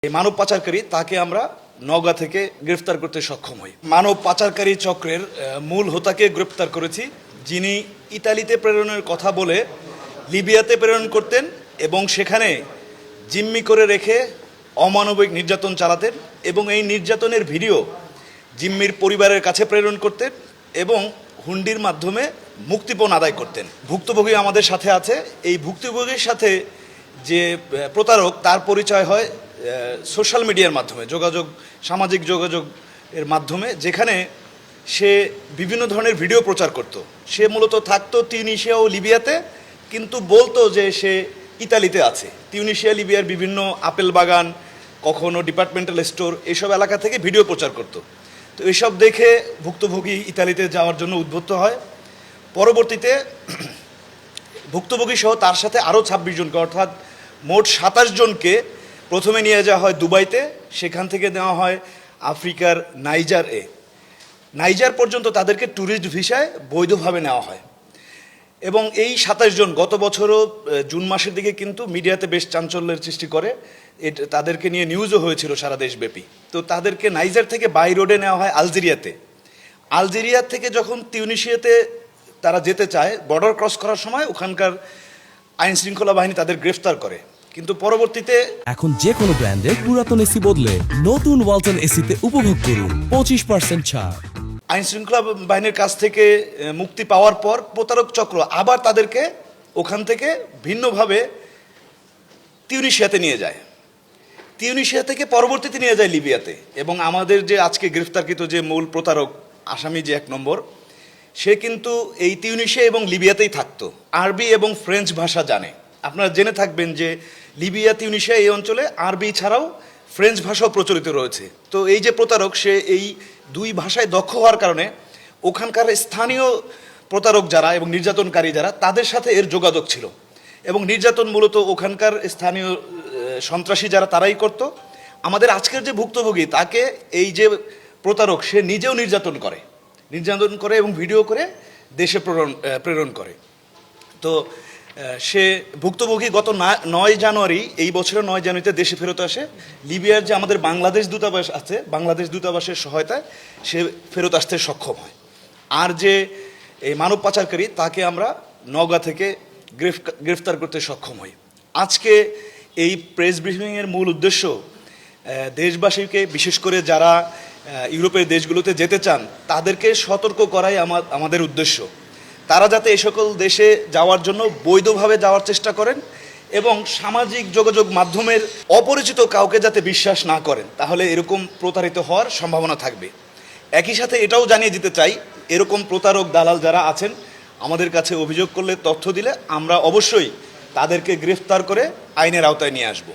এই মানব পাচারকারী তাকে আমরা নওগাঁ থেকে গ্রেফতার করতে সক্ষম হই। মানব পাচারকারী চক্রের মূল হোতাকে গ্রেফতার করেছি, যিনি ইতালিতে প্রেরণের কথা বলে লিবিয়াতে প্রেরণ করতেন এবং সেখানে জিম্মি করে রেখে অমানবিক নির্যাতন চালাতেন এবং এই নির্যাতনের ভিডিও জিম্মির পরিবারের কাছে প্রেরণ করতেন এবং হুন্ডির মাধ্যমে মুক্তিপণ আদায় করতেন। ভুক্তভোগী আমাদের সাথে আছে। এই ভুক্তভোগীর সাথে যে প্রতারক, তার পরিচয় হয় সোশ্যাল মিডিয়ার মাধ্যমে, সামাজিক যোগাযোগ এর মাধ্যমে, যেখানে সে বিভিন্ন ধরনের ভিডিও প্রচার করত। সে মূলত থাকতো তিউনিসিয়া ও লিবিয়াতে, কিন্তু বলতো যে সে ইতালিতে আছে। তিউনিসিয়া লিবিয়ার বিভিন্ন আপেল বাগান, কখনো ডিপার্টমেন্টাল স্টোর, এইসব এলাকা থেকে ভিডিও প্রচার করত। তো এইসব দেখে ভুক্তভোগী ইতালিতে যাওয়ার জন্য উদ্বুদ্ধ হয়। পরবর্তীতে ভুক্তভোগী সহ তার সাথে আরও 26 জনকে, অর্থাৎ মোট 27 জনকে প্রথমে নিয়ে যাওয়া হয় দুবাইতে। সেখান থেকে নেওয়া হয় আফ্রিকার নাইজার পর্যন্ত তাদেরকে ট্যুরিস্ট ভিসায় বৈধভাবে নেওয়া হয়। এবং এই 27 জন গত বছরও জুন মাসের দিকে কিন্তু মিডিয়াতে বেশ চাঞ্চল্যের সৃষ্টি করে। তাদেরকে নিয়ে নিউজও হয়েছিল সারা দেশব্যাপী। তো তাদেরকে নাইজার থেকে বাই রোডে নেওয়া হয় আলজেরিয়া থেকে যখন তিউনিসিয়াতে তারা যেতে চায়, বর্ডার ক্রস করার সময় ওখানকার আইন শৃঙ্খলা বাহিনী তাদের গ্রেফতার করে। কিন্তু পরবর্তীতে এখন যে কোনো ব্র্যান্ডের পুরাতন এসি বদলে নতুন ওয়ালটন এসিতে উপভোগ করুন 25% ছাড়। আইন শৃঙ্খলা বাহিনীর কাছ থেকে মুক্তি পাওয়ার পর প্রতারক চক্র আবার তাদেরকে ওখান থেকে ভিন্নভাবে তিউনিসিয়াতে নিয়ে যায়। তিউনিসিয়া থেকে পরবর্তীতে নিয়ে যায় লিবিয়াতে। এবং আমাদের যে আজকে গ্রেফতারকৃত যে মূল প্রতারক আসামি, যে 1 নম্বর, সে কিন্তু এই তিউনিসিয়া এবং লিবিয়াতেই থাকতো। আরবি এবং ফ্রেঞ্চ ভাষা জানে। আপনারা জেনে থাকবেন যে লিবিয়া, তিউনিসিয়া এই অঞ্চলে আরবি ছাড়াও ফ্রেঞ্চ ভাষাও প্রচলিত রয়েছে। তো এই যে প্রতারক, সে এই 2 ভাষায় দক্ষ হওয়ার কারণে ওখানকার স্থানীয় প্রতারক যারা এবং নির্যাতনকারী যারা, তাদের সাথে এর যোগাযোগ ছিল। এবং নির্যাতন মূলত ওখানকার স্থানীয় সন্ত্রাসী যারা, তারাই করত। আমাদের আজকের যে ভুক্তভোগী, তাকে এই যে প্রতারক, সে নিজেও নির্যাতন করে এবং ভিডিও করে দেশে প্রেরণ করে। তো সে ভুক্তভোগী গত 9 জানুয়ারি, এই বছরের 9 জানুয়ারিতে দেশে ফেরত আসে। লিবিয়ার যে আমাদের বাংলাদেশ দূতাবাস আছে, বাংলাদেশ দূতাবাসের সহায়তায় সে ফেরত আসতে সক্ষম হয়। আর যে এই মানব পাচারকারী, তাকে আমরা নওগাঁ থেকে গ্রেফতার করতে সক্ষম হই। আজকে এই প্রেস ব্রিফিংয়ের মূল উদ্দেশ্য দেশবাসীকে, বিশেষ করে যারা ইউরোপের দেশগুলোতে যেতে চান, তাদেরকে সতর্ক করাই আমাদের উদ্দেশ্য। তারা যাতে এই সকল দেশে যাওয়ার জন্য বৈধভাবে যাওয়ার চেষ্টা করেন এবং সামাজিক যোগাযোগ মাধ্যমের অপরিচিত কাউকে যাতে বিশ্বাস না করেন, তাহলে এরকম প্রতারিত হওয়ার সম্ভাবনা থাকবে। একই সাথে এটাও জানিয়ে দিতে চাই, এরকম প্রতারক দালাল যারা আছেন, আমাদের কাছে অভিযোগ করলে, তথ্য দিলে আমরা অবশ্যই তাদেরকে গ্রেফতার করে আইনের আওতায় নিয়ে আসব।